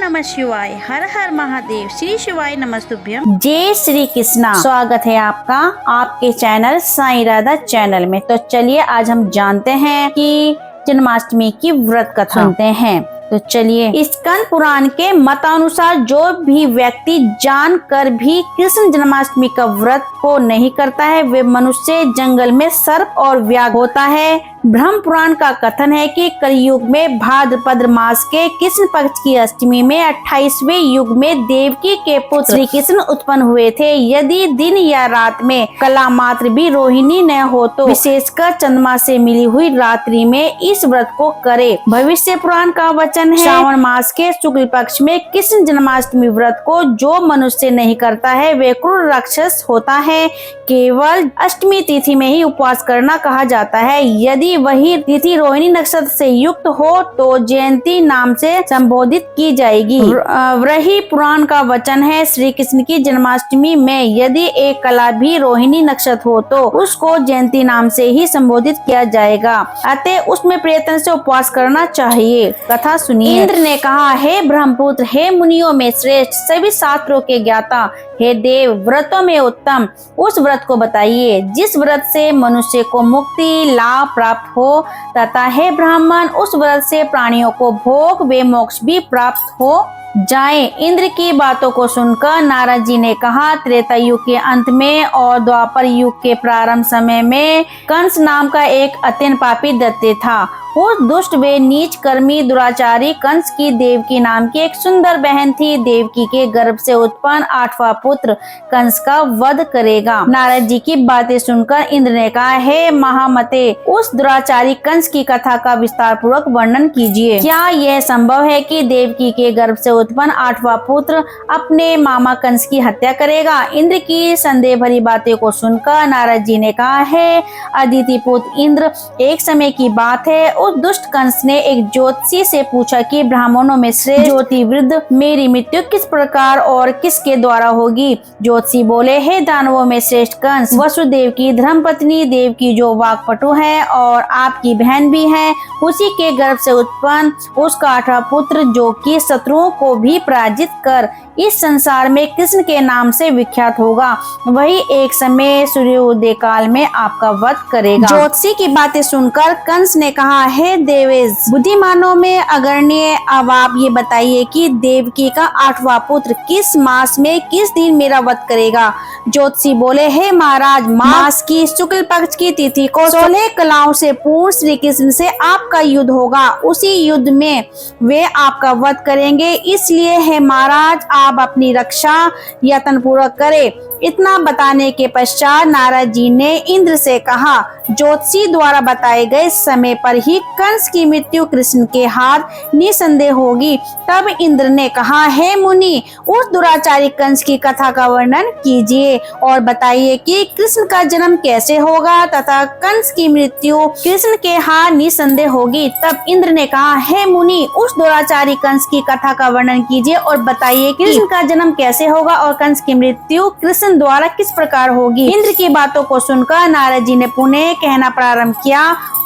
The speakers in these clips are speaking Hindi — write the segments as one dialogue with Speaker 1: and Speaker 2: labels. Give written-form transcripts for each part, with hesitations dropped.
Speaker 1: नमः शिवाय। हर हर महादेव। श्री शिवाय नमस्तुभ्यम।
Speaker 2: जय श्री कृष्णा। स्वागत है आपका आपके चैनल साईं राधा चैनल में। तो चलिए आज हम जानते हैं कि जन्माष्टमी की व्रत कथा सुनते हैं। तो चलिए, इस स्कंद पुराण के मतानुसार जो भी व्यक्ति जानकर भी कृष्ण जन्माष्टमी का व्रत को नहीं करता है, वे मनुष्य जंगल में सर्प और व्याघ्र होता है। ब्रह्म पुराण का कथन है कि कलयुग में भाद्रपद मास के कृष्ण पक्ष की अष्टमी में 28वें युग में देवकी के पुत्र श्री कृष्ण उत्पन्न हुए थे। यदि दिन या रात में कला मात्र भी रोहिणी न हो तो विशेषकर चंद्रमा से मिली हुई रात्रि में इस व्रत को करे। भविष्य पुराण का वचन है, श्रावण मास के शुक्ल पक्ष में कृष्ण जन्माष्टमी व्रत को जो मनुष्य नहीं करता है वे क्रूर राक्षस होता है। केवल अष्टमी तिथि में ही उपवास करना कहा जाता है। यदि वही तिथि रोहिणी नक्षत्र से युक्त हो तो जयंती नाम से संबोधित की जाएगी। वही पुराण का वचन है, श्री कृष्ण की जन्माष्टमी में यदि एक कला भी रोहिणी नक्षत्र हो तो उसको जयंती नाम से ही संबोधित किया जाएगा। अतः उसमें प्रयत्न से उपवास करना चाहिए। कथा सुनिए। इंद्र ने कहा, हे ब्रह्मपुत्र, हे मुनियों में श्रेष्ठ, सभी शास्त्रों के ज्ञाता, हे देव, व्रतों में उत्तम उस व्रत को बताइए जिस व्रत से मनुष्य को मुक्ति लाभ प्राप्त हो, तथा हे ब्राह्मण, उस व्रत से प्राणियों को भोग व मोक्ष भी प्राप्त हो जाए। इंद्र की बातों को सुनकर नारद जी ने कहा, त्रेता युग के अंत में और द्वापर युग के प्रारंभ समय में कंस नाम का एक अत्यंत पापी दैत्य था। उस दुष्ट व नीच कर्मी दुराचारी कंस की देवकी नाम की एक सुंदर बहन थी। देवकी के गर्भ से उत्पन्न 8वां पुत्र कंस का वध करेगा। नारद जी की बातें सुनकर इंद्र ने कहा, हे महामते, उस दुराचारी कंस की कथा का विस्तार पूर्वक वर्णन कीजिए। क्या यह संभव है कि देवकी के गर्भ से उत्पन्न 8वां पुत्र अपने मामा कंस की हत्या करेगा? इंद्र की संदेह भरी बातें को सुनकर नारद जी ने कहा, हे अदिति पुत्र इंद्र, एक समय की बात है, उस दुष्ट कंस ने एक ज्योतिषी से पूछा कि ब्राह्मणों में श्रेष्ठ ज्योति वृद्ध मेरी मृत्यु किस प्रकार और किसके द्वारा होगी? ज्योतिषी बोले, हे दानवों में श्रेष्ठ कंस, वसुदेव की धर्मपत्नी देवकी जो वाक्पटु है और आपकी बहन भी है, उसी के गर्भ से उत्पन्न उसका 8वां पुत्र जो कि शत्रुओं को भी पराजित कर इस संसार में कृष्ण के नाम से विख्यात होगा, वही एक समय सूर्योदय काल में आपका वध करेगा। ज्योतिषी की बातें सुनकर कंस ने कहा, हे देवेश, बुद्धिमानों में अग्रण्य, अब आप ये बताइए कि देवकी का 8वां पुत्र किस मास में किस दिन मेरा वध करेगा? ज्योतिषी बोले, हे महाराज, मास की शुक्ल पक्ष की तिथि को 16 कलाओं से पूर्ण श्री कृष्ण से आपका युद्ध होगा। उसी युद्ध में वे आपका वध करेंगे, इसलिए हे महाराज आप अपनी रक्षा यत्न पूर्वक करें। इतना बताने के पश्चात नारद जी ने इंद्र से कहा, ज्योतिषी द्वारा बताए गए समय पर ही कंस की मृत्यु कृष्ण के हाथ निसंदेह होगी। तब इंद्र ने कहा, हे मुनि, उस दुराचारी कंस की कथा का वर्णन कीजिए और बताइए कि कृष्ण का जन्म कैसे होगा तथा कंस की मृत्यु कृष्ण के हाथ निसंदेह होगी। तब इंद्र ने कहा, हे मुनि, उस दुराचारी कंस की कथा का वर्णन कीजिए और बताइए कृष्ण का जन्म कैसे होगा और कंस की मृत्यु कृष्ण द्वारा किस प्रकार होगी। इंद्र की बातों को सुनकर नारद जी ने पुनः कहना प्रारंभ किया।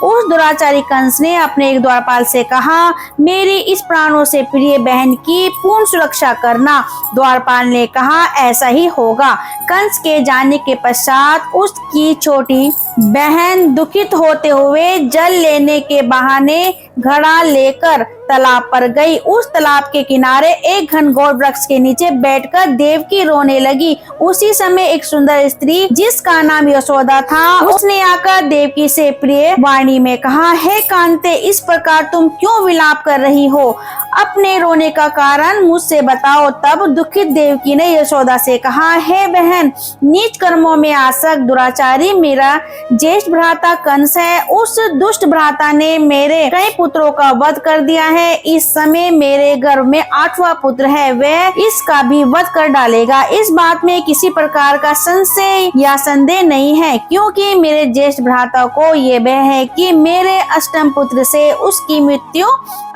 Speaker 2: उस दुराचारी कंस ने अपने एक द्वारपाल से कहा, मेरी इस प्राणों से प्रिय बहन की पूर्ण सुरक्षा करना। द्वारपाल ने कहा, ऐसा ही होगा। कंस के जाने के पश्चात उसकी छोटी बहन दुखित होते हुए जल लेने के बहाने घड़ा लेकर तालाब पर गई। उस तालाब के किनारे एक घनघोर वृक्ष के नीचे बैठकर देवकी रोने लगी। उसी समय एक सुंदर स्त्री जिसका नाम यशोदा था, उसने आकर देवकी से प्रिय वाणी में कहा, हे कांते, इस प्रकार तुम क्यों विलाप कर रही हो? अपने रोने का कारण मुझसे बताओ। तब दुखित देवकी ने यशोदा से कहा, हे बहन, नीच कर्मों में आसक्त दुराचारी मेरा ज्येष्ठ भ्राता कंस है। उस दुष्ट भ्राता ने मेरे कई पुत्रों का वध कर दिया है। इस समय मेरे गर्भ में 8वां पुत्र है, वह इसका भी वध कर डालेगा। इस बात में किसी प्रकार का संशय या संदेह नहीं है, क्योंकि मेरे ज्येष्ठ भ्राता को ये भय है कि मेरे अष्टम पुत्र से उसकी मृत्यु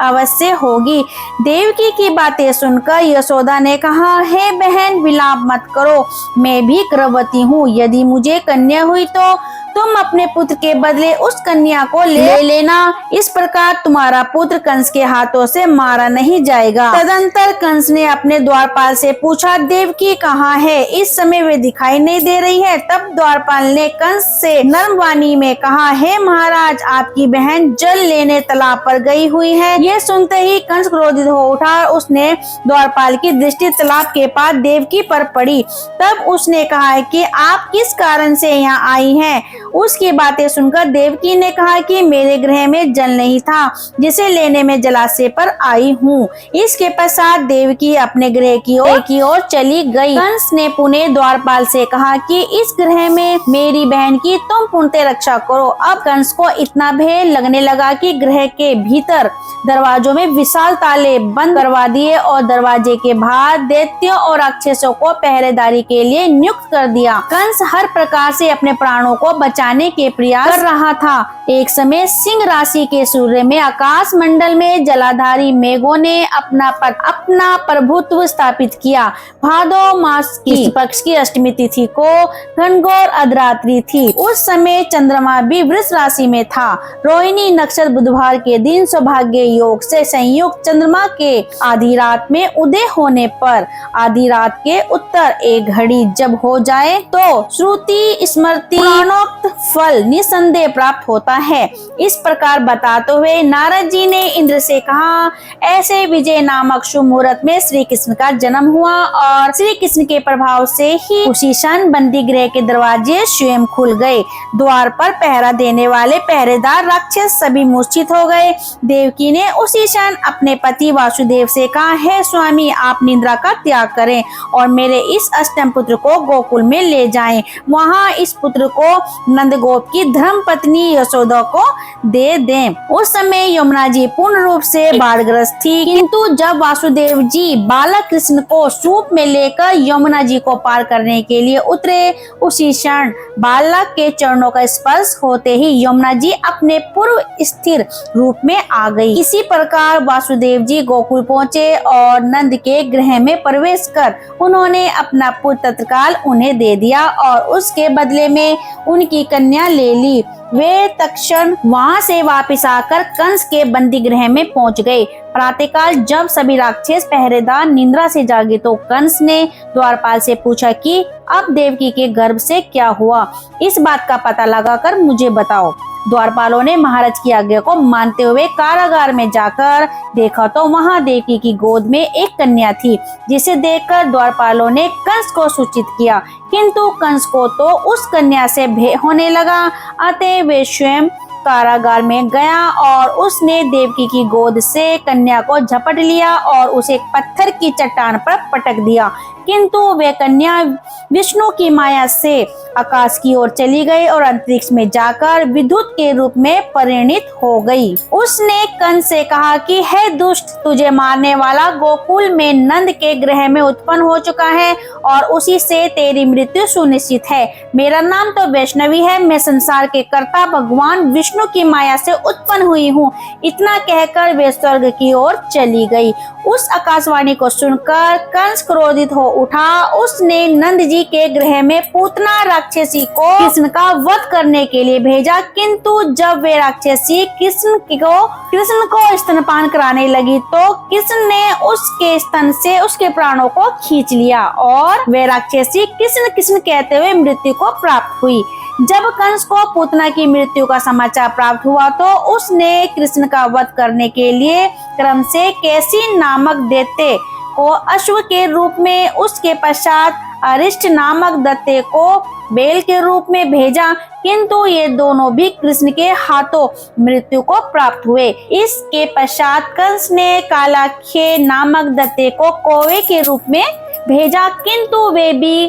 Speaker 2: अवश्य होगी। देवकी की बातें सुनकर यशोदा ने कहा, हे बहन, विलाप मत करो, मैं भी गर्भवती हूँ। यदि मुझे कन्या हुई तो तुम अपने पुत्र के बदले उस कन्या को ले लेना, इस प्रकार तुम्हारा पुत्र कंस के हाथों से मारा नहीं जाएगा। तदंतर कंस ने अपने द्वारपाल से पूछा, देवकी कहाँ है? इस समय वे दिखाई नहीं दे रही है। तब द्वारपाल ने कंस से नर्म वाणी में कहा, हे महाराज, आपकी बहन जल लेने तालाब पर गई हुई है। यह सुनते ही कंस क्रोधित हो उठा। उसने द्वारपाल की दृष्टि तालाब के पास देवकी पर पड़ी। तब उसने कहा कि आप किस कारण से यहाँ आई हैं? उसकी बातें सुनकर देवकी ने कहा कि मेरे गृह में जल नहीं था, जिसे लेने में जलाशय पर आई हूँ। इसके पश्चात देवकी अपने गृह की ओर चली गई। कंस ने पुनः द्वारपाल से कहा कि इस गृह में मेरी बहन की तुम पूर्णतः रक्षा करो। अब कंस को इतना भय लगने लगा कि गृह के भीतर दरवाजों में विशाल ताले बंद करवा दिए और दरवाजे के बाहर दैत्यों और राक्षसों को पहरेदारी के लिए नियुक्त कर दिया। कंस हर प्रकार से अपने प्राणों को बचाने के प्रयास कर रहा था। एक समय सिंह राशि के सूर्य में आकाश मंडल में जलाधारी मेघों ने अपना प्रभुत्व स्थापित किया। भादो मास की पक्ष की अष्टमी तिथि को घनघोर अर्धरात्रि थी। उस समय चंद्रमा भी वृष राशि में था। रोहिणी नक्षत्र बुधवार के दिन सौभाग्य योग से संयुक्त चंद्रमा के आधी रात में उदय होने पर आधी रात के उत्तर एक घड़ी जब हो जाए तो श्रुति स्मृति पुराणोक्त फल निसंदेह प्राप्त होता है। इस प्रकार बताते हुए नारद जी ने इंद्र से कहा, ऐसे विजय नामक शुभ मुहूर्त में श्री कृष्ण का जन्म हुआ और श्री कृष्ण के प्रभाव से ही उसी क्षण बंदी गृह के दरवाजे स्वयं खुल गए। द्वार पर पहरा देने वाले पहरेदार राक्षस सभी मूर्छित हो गए। देवकी ने उसी क्षण अपने पति वासुदेव से कहा, हे स्वामी, आप निद्रा का त्याग करें और मेरे इस अष्टम पुत्र को गोकुल में ले जाएं। वहां इस पुत्र को नंदगोप की धर्म पत्नी यशोदा को दे दें। उस समय यमुना जी पूर्ण रूप से बाढ़ग्रस्त थी, किंतु जब वासुदेव जी बालक कृष्ण को सूप में लेकर यमुना जी को पार करने के लिए उतरे, उसी क्षण बालक के चरणों का स्पर्श होते ही यमुना जी अपने पूर्व स्थिर रूप में आ गई। इसी प्रकार वासुदेव जी गोकुल पहुँचे और नंद के गृह में प्रवेश कर उन्होंने अपना पुत्र तत्काल उन्हें दे दिया और उसके बदले में उनकी कन्या ले ली। वे तत्क्षण वहां से वापस आकर कंस के बंदी गृह में पहुंच गए। प्रातःकाल जब सभी राक्षस पहरेदार निद्रा से जागे तो कंस ने द्वारपाल से पूछा कि अब देवकी के गर्भ से क्या हुआ, इस बात का पता लगाकर मुझे बताओ। द्वारपालों ने महाराज की आज्ञा को मानते हुए कारागार में जाकर देखा तो वहां देवकी की गोद में एक कन्या थी, जिसे देखकर द्वारपालों ने कंस को सूचित किया, किंतु कंस को तो उस कन्या से भय होने लगा। अतः वे स्वयं कारागार में गया और उसने देवकी की गोद से कन्या को झपट लिया और उसे एक पत्थर की चट्टान पर पटक दिया, किंतु वे कन्या विष्णु की माया से आकाश की ओर चली गई और अंतरिक्ष में जाकर विद्युत के रूप में परिणित हो गई। उसने कंस से कहा कि हे दुष्ट, तुझे मारने वाला गोकुल में नंद के गृह में उत्पन्न हो चुका है और उसी से तेरी मृत्यु सुनिश्चित है। मेरा नाम तो वैष्णवी है, मैं संसार के कर्ता भगवान विष्णु की माया से उत्पन्न हुई हूँ। इतना कहकर वे स्वर्ग की ओर चली गई। उस आकाशवाणी को सुनकर कंस क्रोधित हो उठा। उसने नंद जी के गृह में पूतना राक्षसी को कृष्ण का वध करने के लिए भेजा, किंतु जब वे राक्षसी कृष्ण को स्तनपान कराने लगी तो कृष्ण ने उसके स्तन से उसके प्राणों को खींच लिया और वे राक्षसी कृष्ण कहते हुए मृत्यु को प्राप्त हुई। जब कंस को पूतना की मृत्यु का समाचार प्राप्त हुआ तो उसने कृष्ण का वध करने के लिए क्रम से केसी नामक दैत्य को अश्व के रूप में, उसके पश्चात अरिष्ट नामक दैत्य को बैल के रूप में भेजा, किंतु ये दोनों भी कृष्ण के हाथों मृत्यु को प्राप्त हुए। इसके पश्चात कंस ने कालाख्य नामक दैत्य को कौवे के रूप में भेजा, किंतु वे भी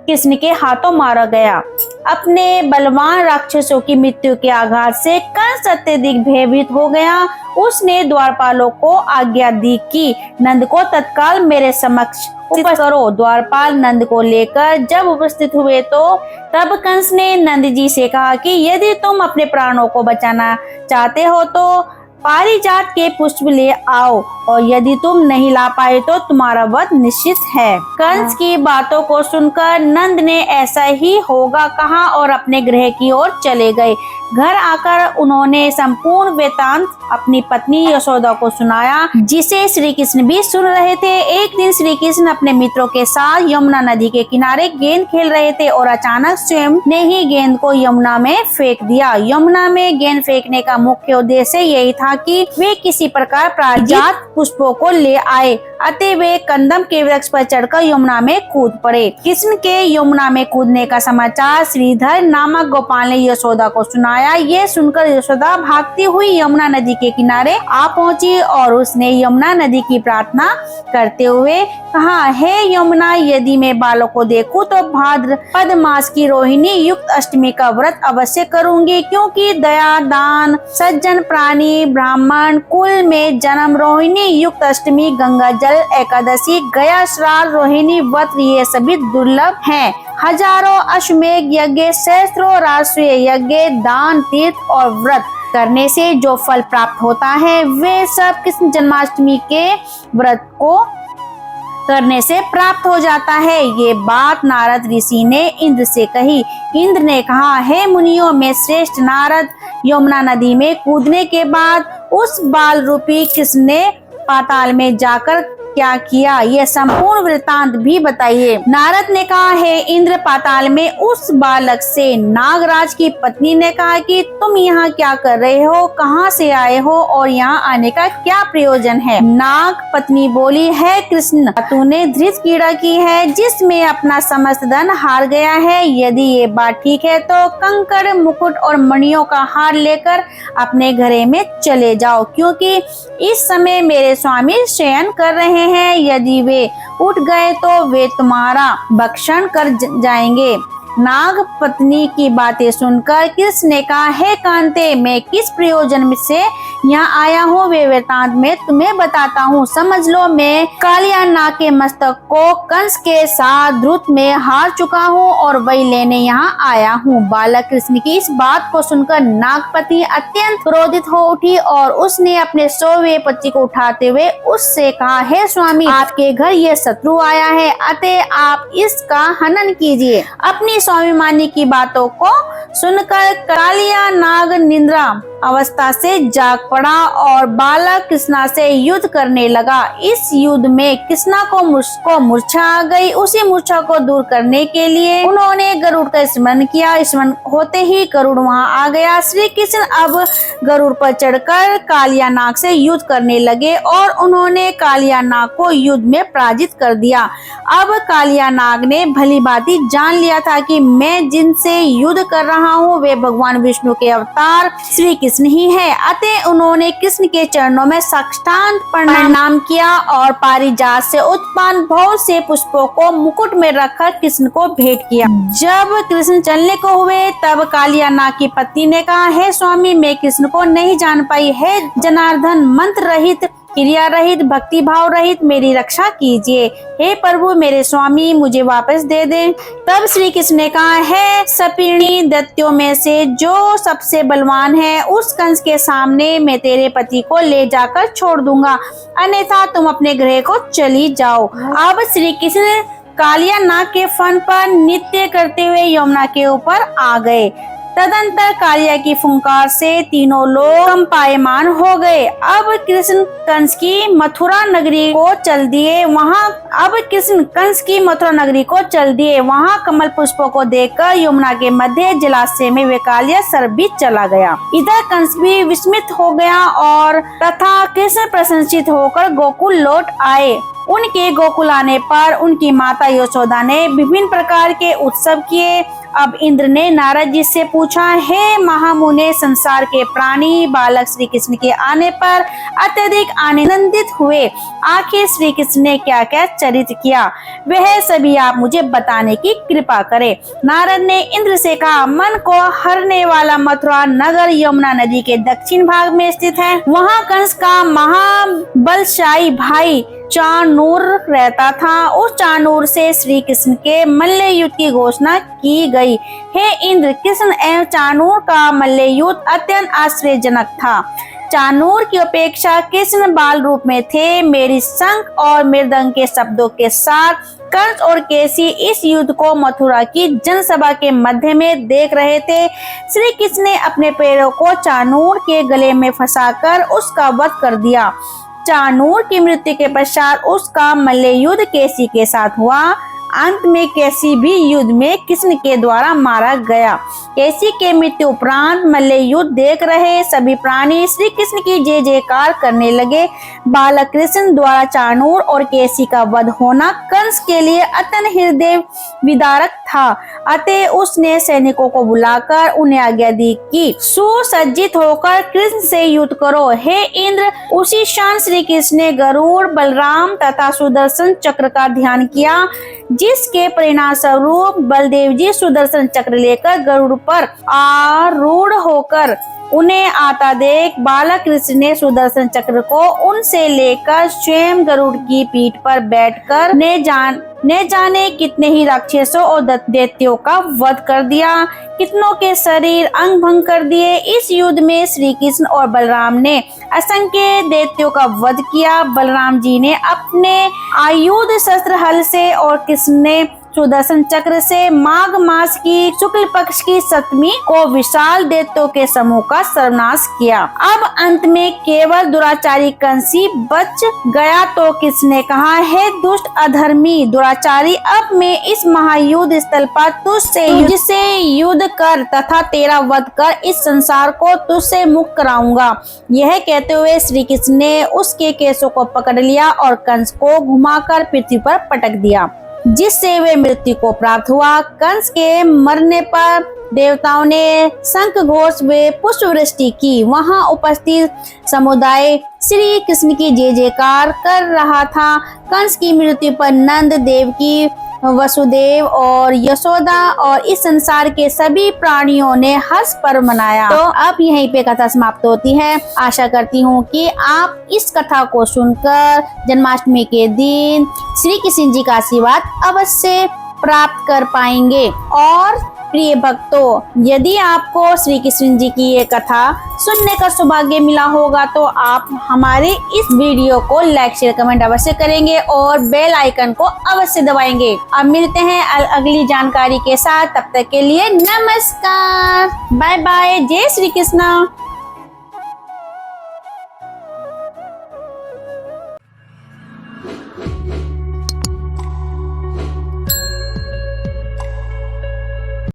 Speaker 2: कृष्ण के हाथों मारा गया। अपने बलवान राक्षसों की मृत्यु के आघात से कंस अत्यधिक भयभीत हो गया। उसने द्वारपालों को आज्ञा दी कि नंद को तत्काल मेरे समक्ष उपस्थित करो। द्वारपाल नंद को लेकर जब उपस्थित हुए तो तब कंस ने नंद जी से कहा कि यदि तुम अपने प्राणों को बचाना चाहते हो तो पारिजात के पुष्प ले आओ और यदि तुम नहीं ला पाए तो तुम्हारा वध निश्चित है। कंस की बातों को सुनकर नंद ने ऐसा ही होगा कहा और अपने गृह की ओर चले गए। घर आकर उन्होंने संपूर्ण वृत्तांत अपनी पत्नी यशोदा को सुनाया, जिसे श्री कृष्ण भी सुन रहे थे। एक दिन श्री कृष्ण अपने मित्रों के साथ यमुना नदी के किनारे गेंद खेल रहे थे और अचानक स्वयं ने ही गेंद को यमुना में फेंक दिया। यमुना में गेंद फेंकने का मुख्य उद्देश्य यही था कि वे किसी प्रकार पारिजात पुष्पों को ले आए, अतः वे कंदम के वृक्ष पर चढ़कर यमुना में कूद पड़े। कृष्ण के यमुना में कूदने का समाचार श्रीधर नामक गोपाल ने यशोदा को सुनाया। ये सुनकर यशोदा भागती हुई यमुना नदी के किनारे आ पहुंची और उसने यमुना नदी की प्रार्थना करते हुए कहा, हे यमुना, यदि मैं बालों को देखूं तो भाद्रपद मास की रोहिणी युक्त अष्टमी का व्रत अवश्य करूंगी, क्योंकि दया, दान, सज्जन प्राणी, ब्राह्मण कुल में जन्म, रोहिणी युक्त अष्टमी, गंगा जल एकादशी, गया श्राद्ध, रोहिणी व्रत, ये सभी दुर्लभ हैं। हजारों अश्वमेध यज्ञ, सहस्त्रों राष्ट्रीय यज्ञ, दान, तीर्थ और व्रत करने से जो फल प्राप्त होता है वे सब कृष्ण जन्माष्टमी के व्रत को करने से प्राप्त हो जाता है। ये बात नारद ऋषि ने इंद्र से कही। इंद्र ने कहा, हे मुनियों में श्रेष्ठ नारद, यमुना नदी में कूदने के बाद उस बाल रूपी कृष्ण ने पाताल में जाकर क्या किया, यह संपूर्ण वृत्तांत भी बताइए। नारद ने कहा, हे इंद्र, पाताल में उस बालक से नागराज की पत्नी ने कहा कि तुम यहाँ क्या कर रहे हो, कहाँ से आए हो और यहाँ आने का क्या प्रयोजन है। नाग पत्नी बोली, है कृष्ण, तूने धृत क्रीड़ा की है जिसमें अपना समस्त धन हार गया है। यदि ये बात ठीक है तो कंकड़, मुकुट और मणियों का हार लेकर अपने घरे में चले जाओ, क्योंकि इस समय मेरे स्वामी शयन कर रहे हैं। यदि वे उठ गए तो वे तुम्हारा भक्षण कर जाएंगे। नाग पत्नी की बातें सुनकर कृष्ण ने कहा, हे कांते, मैं किस प्रयोजन से यहाँ आया हूँ वे वृत्तांत में तुम्हें बताता हूँ। समझ लो, मैं कालिया नाग के मस्तक को कंस के साथ द्रुत में हार चुका हूँ और वही लेने यहाँ आया हूँ। बालक कृष्ण की इस बात को सुनकर नागपति अत्यंत क्रोधित हो उठी और उसने अपने सोवे पति को उठाते हुए उससे कहा, हे स्वामी, आपके घर ये शत्रु आया है, अतः आप इसका हनन कीजिए। अपनी स्वाभिमानी की बातों को सुनकर कालिया नाग निद्रा अवस्था से जाग पड़ा और बालक कृष्णा से युद्ध करने लगा। इस युद्ध में कृष्णा को मूर्छा आ गई। उसी मूर्छा को दूर करने के लिए उन्होंने गरुड़ का स्मरण किया। स्मरण होते ही गरुड़ वहां आ गया। श्री कृष्ण अब गरुड़ पर चढ़कर कालिया नाग से युद्ध करने लगे और उन्होंने कालिया नाग को युद्ध में पराजित कर दिया। अब कालिया नाग ने भली भांति जान लिया था कि मैं जिनसे युद्ध कर रहा हूँ वे भगवान विष्णु के अवतार श्री कृष्ण ही है। अतः उन्होंने कृष्ण के चरणों में साष्टांग प्रणाम किया और पारिजात से उत्पन्न बहुत से पुष्पों को मुकुट में रखकर कृष्ण को भेंट किया। जब कृष्ण चलने को हुए तब कालिया नाग की पत्नी ने कहा, हे स्वामी, मैं कृष्ण को नहीं जान पाई। हे जनार्दन, मंत्र रहित, क्रिया रहित, भक्ति भाव रहित मेरी रक्षा कीजिए। हे प्रभु, मेरे स्वामी, मुझे वापस दे दें। तब श्री कृष्ण ने कहा, हे सपिणी दैत्यों में से जो सबसे बलवान है, उस कंस के सामने मैं तेरे पति को ले जाकर छोड़ दूंगा, अन्यथा तुम अपने गृह को चली जाओ। अब श्री कृष्ण कालिया नाग के फन पर नृत्य करते हुए यमुना के ऊपर आ गए। तदंतर कालिया की फुंकार से तीनों लोग कंपायमान हो गए। अब कृष्ण कंस की मथुरा नगरी को चल दिए। वहाँ कमल पुष्पों को देखकर यमुना के मध्य जलाशय में वे कालिया सरबीत चला गया। इधर कंस भी विस्मित हो गया और तथा कृष्ण प्रशंसित होकर गोकुल लौट आए। उनके गोकुल आने पर उनकी माता यशोदा ने विभिन्न प्रकार के उत्सव किए। अब इंद्र ने नारद जी से पूछा, हे महामुने, संसार के प्राणी बालक श्री कृष्ण के आने पर अत्यधिक आनंदित हुए। आखिर श्री कृष्ण ने क्या क्या चरित्र किया, वह सभी आप मुझे बताने की कृपा करें। नारद ने इंद्र से कहा, मन को हरने वाला मथुरा नगर यमुना नदी के दक्षिण भाग में स्थित है। वहाँ कंस का महाबलशाली भाई चाणूर रहता था। उस चाणूर से श्री कृष्ण के मल्ल युद्ध की घोषणा की गई। हे इंद्र, कृष्ण एवं चाणूर का मल्ल युद्ध अत्यंत आश्चर्यजनक था। चाणूर की अपेक्षा कृष्ण बाल रूप में थे। मेरी शंख और मृदंग के शब्दों के साथ कंस और केसी इस युद्ध को मथुरा की जनसभा के मध्य में देख रहे थे। श्री कृष्ण ने अपने पैरों को चाणूर के गले में फंसाकर उसका वध कर दिया। चाणूर की मृत्यु के पश्चात उसका मल्ल युद्ध केसी के साथ हुआ। अंत में केसी भी युद्ध में कृष्ण के द्वारा मारा गया। केसी के मृत्यु उपरांत मल्ल युद्ध देख रहे सभी प्राणी श्री कृष्ण की जय जयकार करने लगे। बालक कृष्ण द्वारा चाणूर और केसी का वध होना कंस के लिए अत्यंत हृदय विदारक था। अतः उसने सैनिकों को बुलाकर उन्हें आज्ञा दी कि सुसज्जित होकर कृष्ण से युद्ध करो। हे इंद्र, उसी क्षण श्री कृष्ण ने गरुड़, बलराम तथा सुदर्शन चक्र का ध्यान किया, जिसके परिणाम स्वरूप बलदेव जी सुदर्शन चक्र लेकर गरुड़ पर आरूढ़ होकर उन्हें आता देख बालक कृष्ण ने सुदर्शन चक्र को उनसे लेकर स्वयं गरुड़ की पीठ पर बैठकर ने जाने कितने ही राक्षसों और दैत्यों का वध कर दिया, कितनों के शरीर अंग भंग कर दिए। इस युद्ध में श्री कृष्ण और बलराम ने असंख्य दैत्यों का वध किया। बलराम जी ने अपने आयुध शस्त्र हल से और कृष्ण ने सुदर्शन चक्र से माघ मास की शुक्ल पक्ष की सप्तमी को विशाल दैत्यों के समूह का सर्वनाश किया। अब अंत में केवल दुराचारी कंस ही बच गया तो कृष्ण ने कहा, हे दुष्ट अधर्मी दुराचारी, अब मैं इस महायुद्ध स्थल पर तुझसे युद्ध कर तथा तेरा वध कर इस संसार को तुझसे मुक्त कराऊंगा। यह कहते हुए श्री कृष्ण ने उसके केसों को पकड़ लिया और कंस को घुमाकर पृथ्वी पर पटक दिया, जिससे वे मृत्यु को प्राप्त हुआ। कंस के मरने पर देवताओं ने शंख घोष व पुष्प वृष्टि की। वहां उपस्थित समुदाय श्री कृष्ण की जय जयकार कर रहा था। कंस की मृत्यु पर नंद, देवकी, वसुदेव और यशोदा और इस संसार के सभी प्राणियों ने हर्ष पर्व मनाया। तो अब यहीं पे कथा समाप्त होती है। आशा करती हूँ कि आप इस कथा को सुनकर जन्माष्टमी के दिन श्री कृष्ण जी का आशीर्वाद अवश्य प्राप्त कर पाएंगे। और प्रिय भक्तों, यदि आपको श्री कृष्ण जी की ये कथा सुनने का सौभाग्य मिला होगा तो आप हमारे इस वीडियो को लाइक शेयर कमेंट अवश्य करेंगे और बेल आइकन को अवश्य दबाएंगे। अब मिलते हैं अगली जानकारी के साथ, तब तक के लिए नमस्कार, बाय बाय, जय श्री कृष्ण।